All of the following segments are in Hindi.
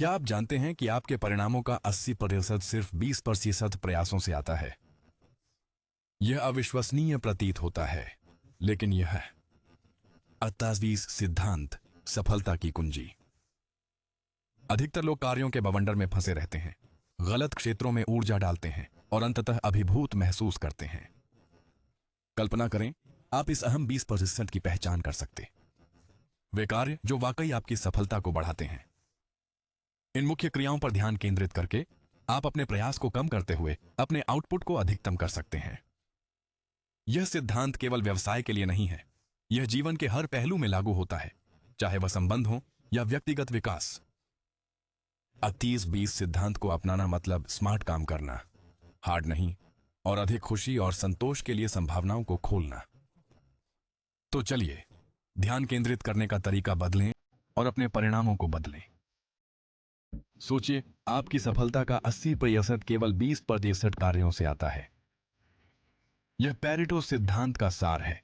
क्या आप जानते हैं कि आपके परिणामों का 80% सिर्फ 20% प्रयासों से आता है? यह अविश्वसनीय प्रतीत होता है, लेकिन यह है 28 सिद्धांत सफलता की कुंजी। अधिकतर लोग कार्यों के बवंडर में फंसे रहते हैं, गलत क्षेत्रों में ऊर्जा डालते हैं और अंततः अभिभूत महसूस करते हैं। कल्पना करें, आप इस अहम 20% की पहचान कर सकते। वे कार्य जो वाकई आपकी सफलता को बढ़ाते हैं। इन मुख्य क्रियाओं पर ध्यान केंद्रित करके आप अपने प्रयास को कम करते हुए अपने आउटपुट को अधिकतम कर सकते हैं। यह सिद्धांत केवल व्यवसाय के लिए नहीं है, यह जीवन के हर पहलू में लागू होता है, चाहे वह संबंध हो या व्यक्तिगत विकास। 28-20 सिद्धांत को अपनाना मतलब स्मार्ट काम करना, हार्ड नहीं, और अधिक खुशी और संतोष के लिए संभावनाओं को खोलना। तो चलिए ध्यान केंद्रित करने का तरीका बदलें और अपने परिणामों को बदलें। सोचिए, आपकी सफलता का 80% केवल 20% कार्यों से आता है। यह पेरेटो सिद्धांत का सार है,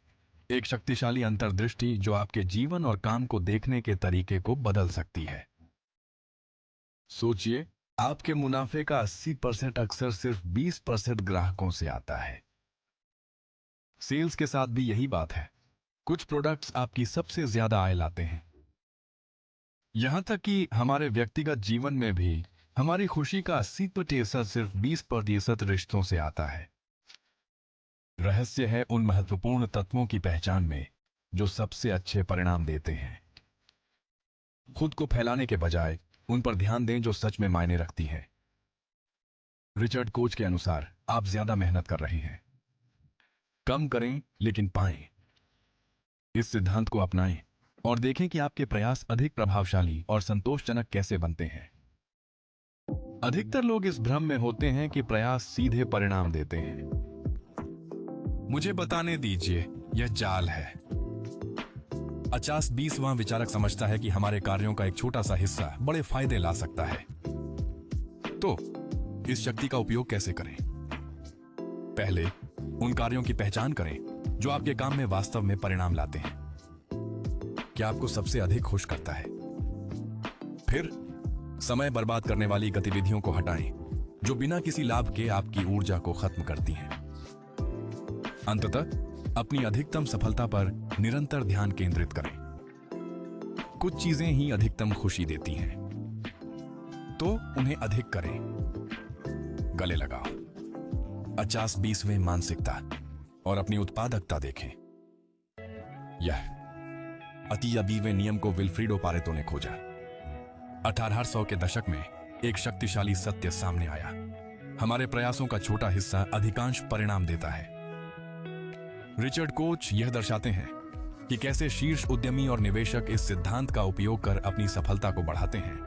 एक शक्तिशाली अंतर्दृष्टि जो आपके जीवन और काम को देखने के तरीके को बदल सकती है। सोचिए, आपके मुनाफे का 80% अक्सर सिर्फ 20% ग्राहकों से आता है। सेल्स के साथ भी यही बात है। कुछ प्रोडक्ट्स आपकी सबसे ज्यादा आय लाते हैं। यहां तक कि हमारे व्यक्तिगत जीवन में भी हमारी खुशी का 80% सिर्फ 20% रिश्तों से आता है। रहस्य है उन महत्वपूर्ण तत्वों की पहचान में जो सबसे अच्छे परिणाम देते हैं। खुद को फैलाने के बजाय उन पर ध्यान दें जो सच में मायने रखती है। रिचर्ड कोच के अनुसार, आप ज्यादा मेहनत कर रहे हैं, कम करें लेकिन पाएं। इस सिद्धांत को अपनाएं और देखें कि आपके प्रयास अधिक प्रभावशाली और संतोषजनक कैसे बनते हैं। अधिकतर लोग इस भ्रम में होते हैं कि प्रयास सीधे परिणाम देते हैं। मुझे बताने दीजिए, यह जाल है। 50-20वां विचारक समझता है कि हमारे कार्यों का एक छोटा सा हिस्सा बड़े फायदे ला सकता है। तो इस शक्ति का उपयोग कैसे करें? पहले उन कार्यों की पहचान करें जो आपके काम में वास्तव में परिणाम लाते हैं। क्या आपको सबसे अधिक खुश करता है? फिर समय बर्बाद करने वाली गतिविधियों को हटाएं जो बिना किसी लाभ के आपकी ऊर्जा को खत्म करती हैं। अंततः अपनी अधिकतम सफलता पर निरंतर ध्यान केंद्रित करें। कुछ चीजें ही अधिकतम खुशी देती हैं, तो उन्हें अधिक करें। गले लगाओ 50-20वें मानसिकता और अपनी उत्पादकता देखें। यह 80-20वें नियम को विल्फ्रेडो पारेटो ने खोजा। 1800 के दशक में एक शक्तिशाली सत्य सामने आया, हमारे प्रयासों का छोटा हिस्सा अधिकांश परिणाम देता है। रिचर्ड कोच यह दर्शाते हैं कि कैसे शीर्ष उद्यमी और निवेशक इस सिद्धांत का उपयोग कर अपनी सफलता को बढ़ाते हैं।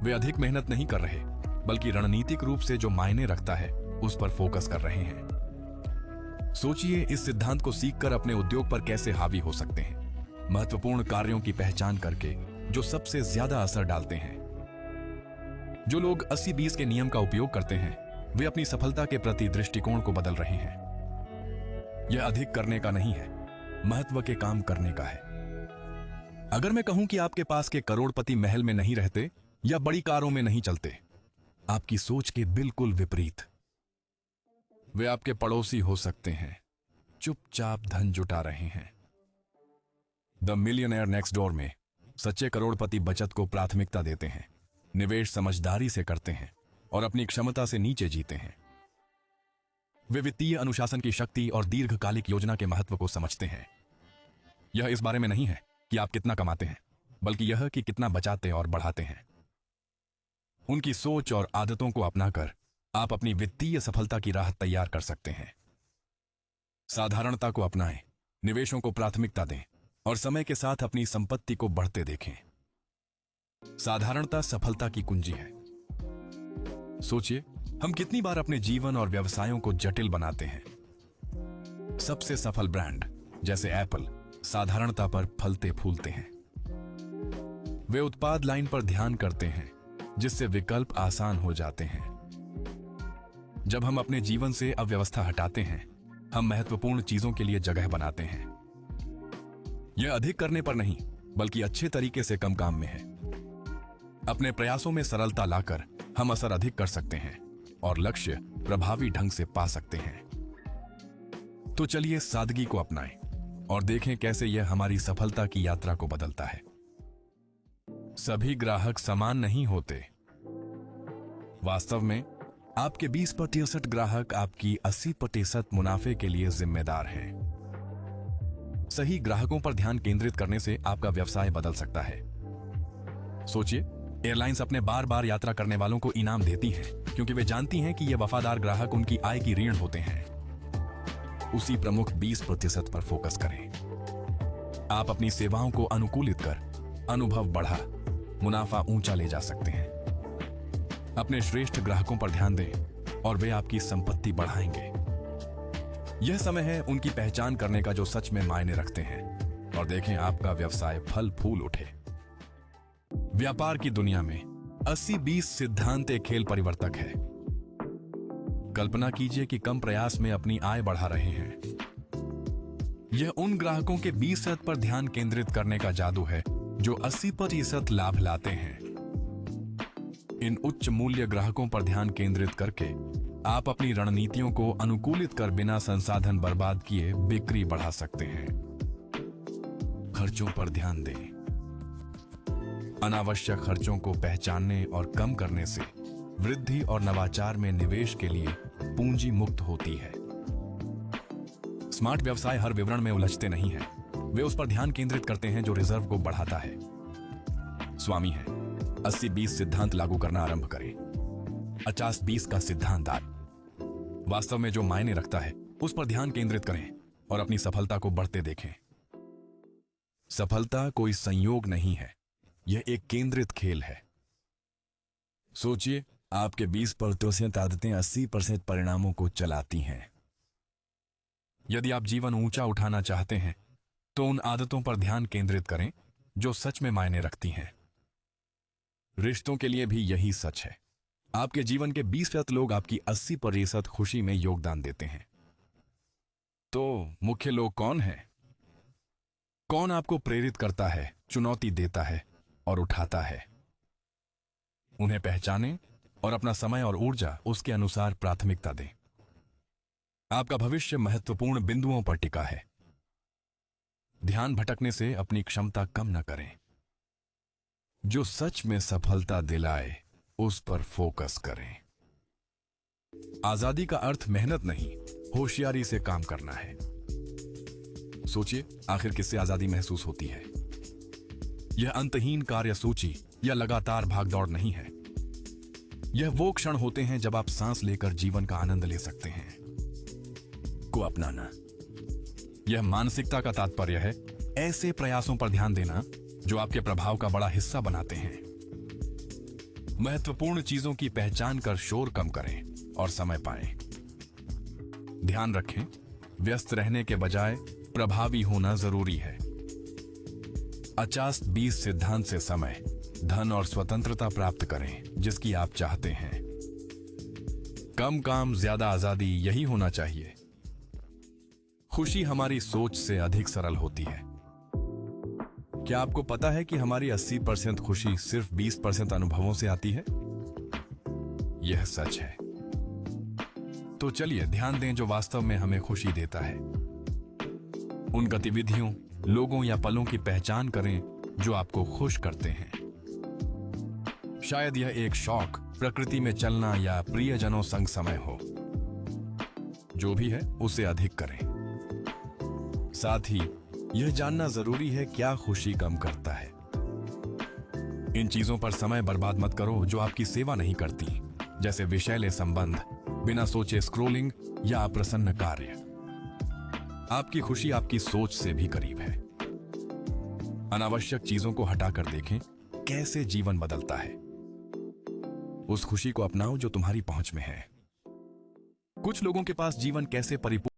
वे अधिक मेहनत नहीं कर रहे, बल्कि रणनीतिक रूप से जो मायने रखता है उस पर फोकस कर रहे हैं। सोचिए, इस सिद्धांत को सीखकर अपने उद्योग पर कैसे हावी हो सकते हैं। महत्वपूर्ण कार्यों की पहचान करके जो सबसे ज्यादा असर डालते हैं। जो लोग 80-20 के नियम का उपयोग करते हैं, वे अपनी सफलता के प्रति दृष्टिकोण को बदल रहे हैं। यह अधिक करने का नहीं है, महत्व के काम करने का है। अगर मैं कहूं कि आपके पास के करोड़पति महल में नहीं रहते या बड़ी कारों में नहीं चलते, आपकी सोच के बिल्कुल विपरीत। वे आपके पड़ोसी हो सकते हैं, चुपचाप धन जुटा रहे हैं। द मिलियनेयर नेक्स्ट डोर में सच्चे करोड़पति बचत को प्राथमिकता देते हैं, निवेश समझदारी से करते हैं और अपनी क्षमता से नीचे जीते हैं। वे वित्तीय अनुशासन की शक्ति और दीर्घकालिक योजना के महत्व को समझते हैं। यह इस बारे में नहीं है कि आप कितना कमाते हैं, बल्कि यह कि कितना बचाते और बढ़ाते हैं। उनकी सोच और आदतों को अपनाकर आप अपनी वित्तीय सफलता की राह तैयार कर सकते हैं। साधारणता को अपनाएं, निवेशों को प्राथमिकता दें और समय के साथ अपनी संपत्ति को बढ़ते देखें। साधारणता सफलता की कुंजी है। सोचिए, हम कितनी बार अपने जीवन और व्यवसायों को जटिल बनाते हैं। सबसे सफल ब्रांड जैसे एप्पल साधारणता पर फलते फूलते हैं। वे उत्पाद लाइन पर ध्यान करते हैं जिससे विकल्प आसान हो जाते हैं। जब हम अपने जीवन से अव्यवस्था हटाते हैं, हम महत्वपूर्ण चीजों के लिए जगह बनाते हैं। यह अधिक करने पर नहीं, बल्कि अच्छे तरीके से कम काम में है। अपने प्रयासों में सरलता लाकर हम असर अधिक कर सकते हैं और लक्ष्य प्रभावी ढंग से पा सकते हैं। तो चलिए सादगी को अपनाएं और देखें कैसे यह हमारी सफलता की यात्रा को बदलता है। सभी ग्राहक समान नहीं होते। वास्तव में आपके 20% ग्राहक आपकी 80% मुनाफे के लिए जिम्मेदार हैं। सही ग्राहकों पर ध्यान केंद्रित करने से आपका व्यवसाय बदल सकता है। सोचिए, एयरलाइंस अपने बार बार यात्रा करने वालों को इनाम देती हैं क्योंकि वे जानती हैं कि ये वफादार ग्राहक उनकी आय की रीढ़ होते हैं। उसी प्रमुख 20% पर फोकस करें। आप अपनी सेवाओं को अनुकूलित कर अनुभव बढ़ा मुनाफा ऊंचा ले जा सकते हैं। अपने श्रेष्ठ ग्राहकों पर ध्यान दें और वे आपकी संपत्ति बढ़ाएंगे। यह समय है उनकी पहचान करने का जो सच में मायने रखते हैं, और देखें आपका व्यवसाय फल फूल उठे। व्यापार की दुनिया में 80-20 सिद्धांत एक खेल परिवर्तक है। कल्पना कीजिए कि कम प्रयास में अपनी आय बढ़ा रहे हैं। यह उन ग्राहकों के 20% पर ध्यान केंद्रित करने का जादू है जो 80% लाभ लाते हैं। इन उच्च मूल्य ग्राहकों पर ध्यान केंद्रित करके आप अपनी रणनीतियों को अनुकूलित कर बिना संसाधन बर्बाद किए बिक्री बढ़ा सकते हैं। खर्चों पर ध्यान दें। अनावश्यक खर्चों को पहचानने और कम करने से वृद्धि और नवाचार में निवेश के लिए पूंजी मुक्त होती है। स्मार्ट व्यवसाय हर विवरण में उलझते नहीं हैं। वे उस पर ध्यान केंद्रित करते हैं जो रिजर्व को बढ़ाता है। स्वामी है 80-20 सिद्धांत लागू करना आरंभ करें। 50-20 का सिद्धांत वास्तव में जो मायने रखता है उस पर ध्यान केंद्रित करें और अपनी सफलता को बढ़ते देखें। सफलता कोई संयोग नहीं है, यह एक केंद्रित खेल है। सोचिए, आपके 20% आदतें 80% परिणामों को चलाती हैं। यदि आप जीवन ऊंचा उठाना चाहते हैं तो उन आदतों पर ध्यान केंद्रित करें जो सच में मायने रखती हैं। रिश्तों के लिए भी यही सच है। आपके जीवन के 20% लोग आपकी 80% खुशी में योगदान देते हैं। तो मुख्य लोग कौन हैं? कौन आपको प्रेरित करता है, चुनौती देता है और उठाता है? उन्हें पहचानें और अपना समय और ऊर्जा उसके अनुसार प्राथमिकता दें। आपका भविष्य महत्वपूर्ण बिंदुओं पर टिका है। ध्यान भटकने से अपनी क्षमता कम न करें। जो सच में सफलता दिलाए उस पर फोकस करें। आजादी का अर्थ मेहनत नहीं, होशियारी से काम करना है। सोचिए, आखिर किससे आजादी महसूस होती है? यह अंतहीन कार्यसूची या लगातार भागदौड़ नहीं है। यह वो क्षण होते हैं जब आप सांस लेकर जीवन का आनंद ले सकते हैं। को अपनाना, यह मानसिकता का तात्पर्य है ऐसे प्रयासों पर ध्यान देना जो आपके प्रभाव का बड़ा हिस्सा बनाते हैं। महत्वपूर्ण चीजों की पहचान कर शोर कम करें और समय पाएं। ध्यान रखें, व्यस्त रहने के बजाय प्रभावी होना जरूरी है। 50-20 सिद्धांत से समय, धन और स्वतंत्रता प्राप्त करें जिसकी आप चाहते हैं। कम काम, ज्यादा आजादी, यही होना चाहिए। खुशी हमारी सोच से अधिक सरल होती है। क्या आपको पता है कि हमारी 80% खुशी सिर्फ 20% अनुभवों से आती है? यह सच है। तो चलिए ध्यान दें जो वास्तव में हमें खुशी देता है। उन गतिविधियों, लोगों या पलों की पहचान करें जो आपको खुश करते हैं। शायद यह एक शौक, प्रकृति में चलना या प्रियजनों संग समय हो। जो भी है उसे अधिक करें। साथ ही यह जानना जरूरी है क्या खुशी कम करता है। इन चीजों पर समय बर्बाद मत करो जो आपकी सेवा नहीं करती, जैसे विषैले संबंध, बिना सोचे स्क्रोलिंग या अप्रसन्न कार्य। आपकी खुशी आपकी सोच से भी करीब है। अनावश्यक चीजों को हटाकर देखें कैसे जीवन बदलता है। उस खुशी को अपनाओ जो तुम्हारी पहुंच में है। कुछ लोगों के पास जीवन कैसे परिपूर्ण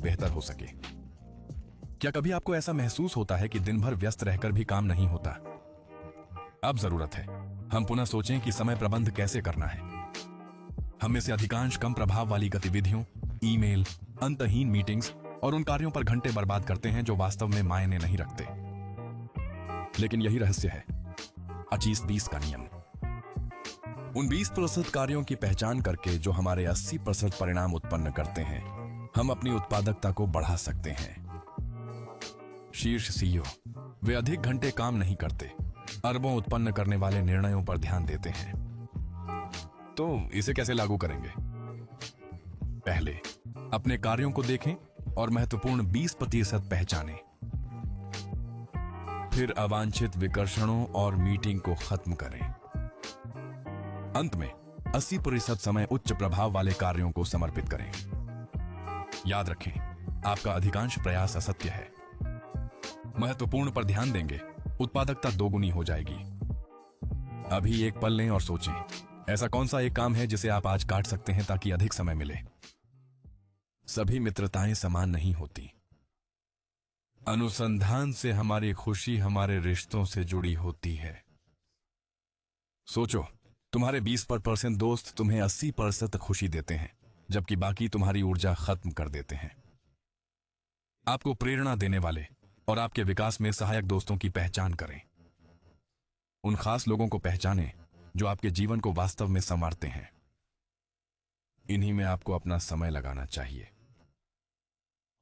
बेहतर हो सके। क्या कभी आपको ऐसा महसूस होता है कि दिन भर व्यस्त रहकर भी काम नहीं होता? अब जरूरत है हम पुनः सोचें कि समय प्रबंध कैसे करना है। हम में से अधिकांश कम प्रभाव वाली गतिविधियों, ईमेल, अंतहीन मीटिंग्स और उन कार्यों पर घंटे बर्बाद करते हैं जो वास्तव में मायने नहीं रखते। लेकिन यही रहस्य है 25-20 का नियम। उन 20% कार्यों की पहचान करके जो हमारे 80% परिणाम उत्पन्न करते हैं, हम अपनी उत्पादकता को बढ़ा सकते हैं। शीर्ष सीईओ वे अधिक घंटे काम नहीं करते, अरबों उत्पन्न करने वाले निर्णयों पर ध्यान देते हैं। तो इसे कैसे लागू करेंगे? पहले अपने कार्यों को देखें और महत्वपूर्ण 20% पहचानें। फिर अवांछित विकर्षणों और मीटिंग को खत्म करें। अंत में 80% समय उच्च प्रभाव वाले कार्यों को समर्पित करें। याद रखें, आपका अधिकांश प्रयास असत्य है। महत्वपूर्ण पर ध्यान देंगे, उत्पादकता दोगुनी हो जाएगी। अभी एक पल लें और सोचें, ऐसा कौन सा एक काम है जिसे आप आज काट सकते हैं ताकि अधिक समय मिले। सभी मित्रताएं समान नहीं होती। अनुसंधान से हमारी खुशी हमारे रिश्तों से जुड़ी होती है। सोचो, तुम्हारे 20% दोस्त तुम्हें 80% खुशी देते हैं, जबकि बाकी तुम्हारी ऊर्जा खत्म कर देते हैं। आपको प्रेरणा देने वाले और आपके विकास में सहायक दोस्तों की पहचान करें। उन खास लोगों को पहचानें जो आपके जीवन को वास्तव में संवारते हैं। इन्हीं में आपको अपना समय लगाना चाहिए।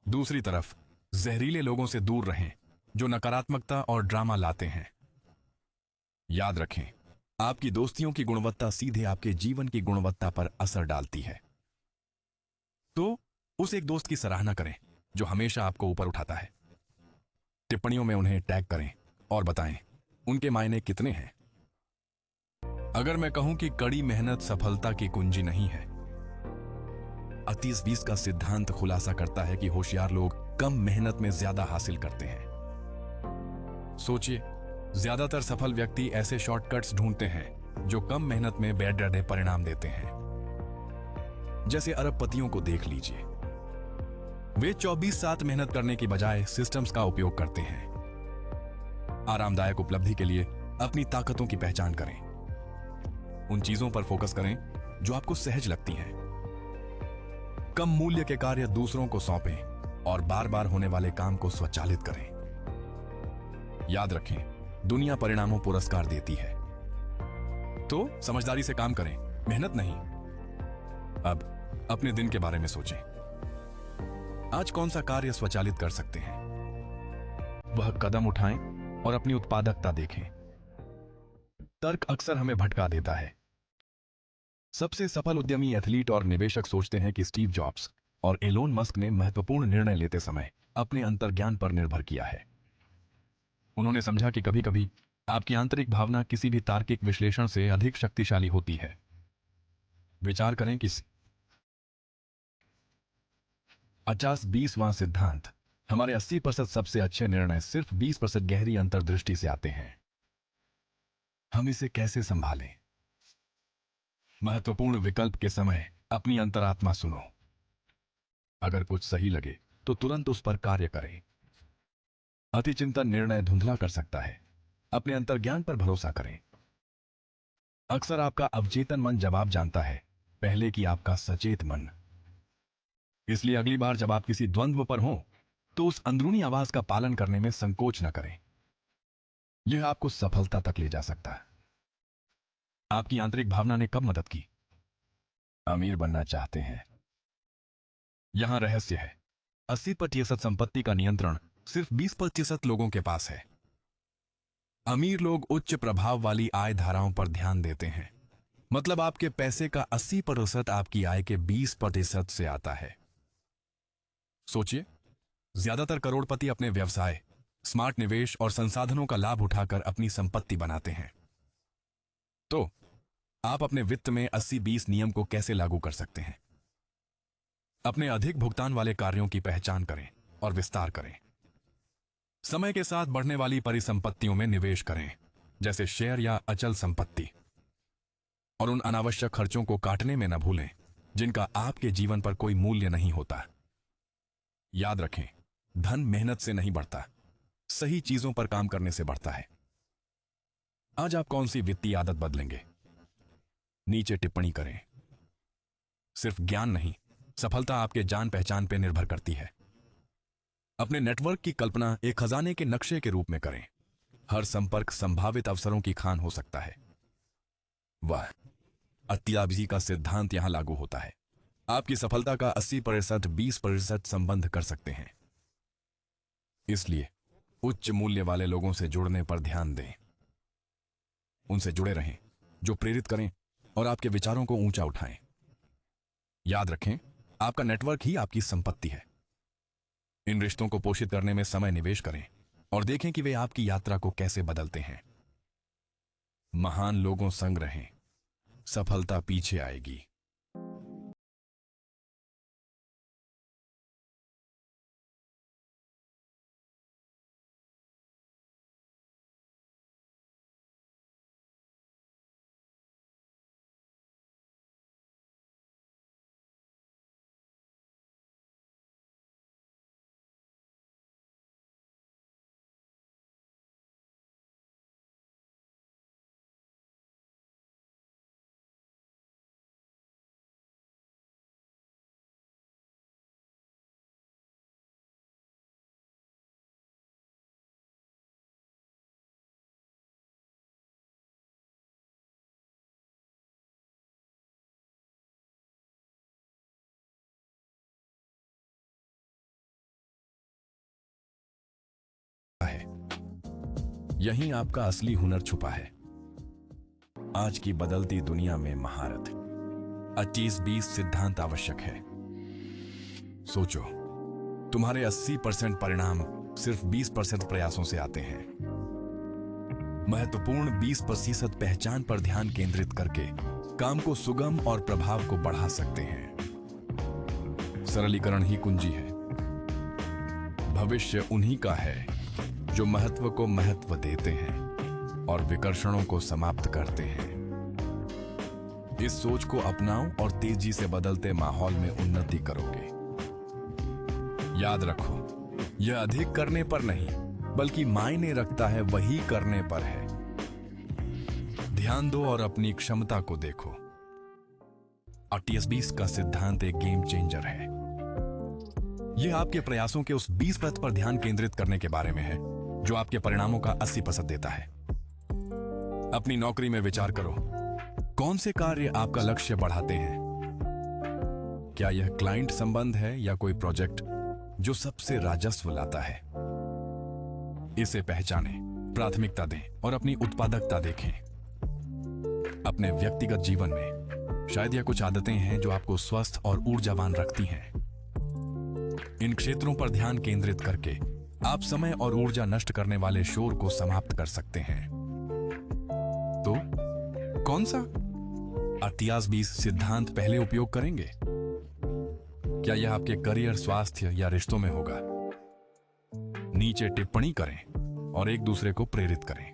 दूसरी तरफ जहरीले लोगों से दूर रहें जो नकारात्मकता और ड्रामा लाते हैं। याद रखें, आपकी दोस्तियों की गुणवत्ता सीधे आपके जीवन की गुणवत्ता पर असर डालती है। तो उस एक दोस्त की सराहना करें जो हमेशा आपको ऊपर उठाता है। टिप्पणियों में उन्हें टैग करें और बताएं उनके मायने कितने हैं। अगर मैं कहूं कि कड़ी मेहनत सफलता की कुंजी नहीं है, 30-20 का सिद्धांत खुलासा करता है कि होशियार लोग कम मेहनत में ज्यादा हासिल करते हैं। सोचिए, ज्यादातर सफल व्यक्ति ऐसे शॉर्टकट्स ढूंढते हैं जो कम मेहनत में बेडरे परिणाम देते हैं। जैसे अरबपतियों को देख लीजिए, वे 24/7 मेहनत करने की बजाय सिस्टम्स का उपयोग करते हैं। आरामदायक उपलब्धि के लिए अपनी ताकतों की पहचान करें। उन चीजों पर फोकस करें जो आपको सहज लगती हैं। कम मूल्य के कार्य दूसरों को सौंपें और बार बार होने वाले काम को स्वचालित करें। याद रखें, दुनिया परिणामों पुरस्कार देती है। तो समझदारी से काम करें, मेहनत नहीं। अब अपने दिन के बारे में सोचें। आज कौन सा कार्य स्वचालित कर सकते हैं? वह कदम उठाएं और अपनी उत्पादकता देखें। तर्क अक्सर हमें भटका देता है। सबसे सफल उद्यमी, एथलीट और निवेशक सोचते हैं कि स्टीव जॉब्स और एलोन मस्क ने महत्वपूर्ण निर्णय लेते समय अपने अंतर्ज्ञान पर निर्भर किया है। उन्होंने समझा कि कभी-कभी आपकी आंतरिक भावना किसी भी तार्किक विश्लेषण से अधिक शक्तिशाली होती है। विचार करें कि 50-20वां सिद्धांत, हमारे 80% सबसे अच्छे निर्णय सिर्फ 20% गहरी अंतर्दृष्टि से आते हैं। हम इसे कैसे संभालें? महत्वपूर्ण विकल्प के समय अपनी अंतरात्मा सुनो। अगर कुछ सही लगे तो तुरंत उस पर कार्य करें। अतिचिंतन निर्णय धुंधला कर सकता है। अपने अंतर्ज्ञान पर भरोसा करें। अक्सर आपका अवचेतन मन जवाब जानता है पहले कि आपका सचेत मन। इसलिए अगली बार जब आप किसी द्वंद्व पर हों तो उस अंदरूनी आवाज का पालन करने में संकोच न करें। यह आपको सफलता तक ले जा सकता है। आपकी आंतरिक भावना ने कब मदद की? अमीर बनना चाहते हैं। यहां रहस्य है, 80% संपत्ति का नियंत्रण सिर्फ 20% लोगों के पास है। अमीर लोग उच्च प्रभाव वाली आय धाराओं पर ध्यान देते हैं। मतलब आपके पैसे का 80% आपकी आय के 20% से आता है। सोचिए, ज्यादातर करोड़पति अपने व्यवसाय, स्मार्ट निवेश और संसाधनों का लाभ उठाकर अपनी संपत्ति बनाते हैं। तो आप अपने वित्त में 80-20 नियम को कैसे लागू कर सकते हैं? अपने अधिक भुगतान वाले कार्यों की पहचान करें और विस्तार करें। समय के साथ बढ़ने वाली परिसंपत्तियों में निवेश करें, जैसे शेयर या अचल संपत्ति। और उन अनावश्यक खर्चों को काटने में न भूलें जिनका आपके जीवन पर कोई मूल्य नहीं होता। याद रखें, धन मेहनत से नहीं बढ़ता, सही चीजों पर काम करने से बढ़ता है। आज आप कौन सी वित्तीय आदत बदलेंगे? नीचे टिप्पणी करें। सिर्फ ज्ञान नहीं, सफलता आपके जान पहचान पर निर्भर करती है। अपने नेटवर्क की कल्पना एक खजाने के नक्शे के रूप में करें। हर संपर्क संभावित अवसरों की खान हो सकता है। वह अत्यावधि का सिद्धांत यहां लागू होता है। आपकी सफलता का 80% 20% संबंध कर सकते हैं। इसलिए उच्च मूल्य वाले लोगों से जुड़ने पर ध्यान दें। उनसे जुड़े रहें जो प्रेरित करें और आपके विचारों को ऊंचा उठाएं। याद रखें, आपका नेटवर्क ही आपकी संपत्ति है। इन रिश्तों को पोषित करने में समय निवेश करें और देखें कि वे आपकी यात्रा को कैसे बदलते हैं। महान लोगों संग रहें, सफलता पीछे आएगी। है यही आपका असली हुनर छुपा है। आज की बदलती दुनिया में महारत 25-20 सिद्धांत आवश्यक है। सोचो, तुम्हारे 80% परिणाम सिर्फ 20% प्रयासों से आते हैं। महत्वपूर्ण 20% पहचान पर ध्यान केंद्रित करके काम को सुगम और प्रभाव को बढ़ा सकते हैं। सरलीकरण ही कुंजी है। भविष्य उन्हीं का है जो महत्व को महत्व देते हैं और विकर्षणों को समाप्त करते हैं। इस सोच को अपनाओ और तेजी से बदलते माहौल में उन्नति करोगे। याद रखो, यह अधिक करने पर नहीं, बल्कि मायने रखता है वही करने पर है। ध्यान दो और अपनी क्षमता को देखो। 28-20 का सिद्धांत एक गेम चेंजर है। यह आपके प्रयासों के उस 20% पर ध्यान केंद्रित करने के बारे में है जो आपके परिणामों का 80% देता है। अपनी नौकरी में विचार करो, कौन से कार्य आपका लक्ष्य बढ़ाते हैं? क्या यह क्लाइंट संबंध है या कोई प्रोजेक्ट जो सबसे राजस्व लाता है? इसे पहचानें, प्राथमिकता दें और अपनी उत्पादकता देखें। अपने व्यक्तिगत जीवन में शायद यह कुछ आदतें हैं जो आपको स्वस्थ और ऊर्जावान रखती हैं। इन क्षेत्रों पर ध्यान केंद्रित करके आप समय और ऊर्जा नष्ट करने वाले शोर को समाप्त कर सकते हैं। तो कौन सा 28-20 सिद्धांत पहले उपयोग करेंगे? क्या यह आपके करियर, स्वास्थ्य या रिश्तों में होगा? नीचे टिप्पणी करें और एक दूसरे को प्रेरित करें।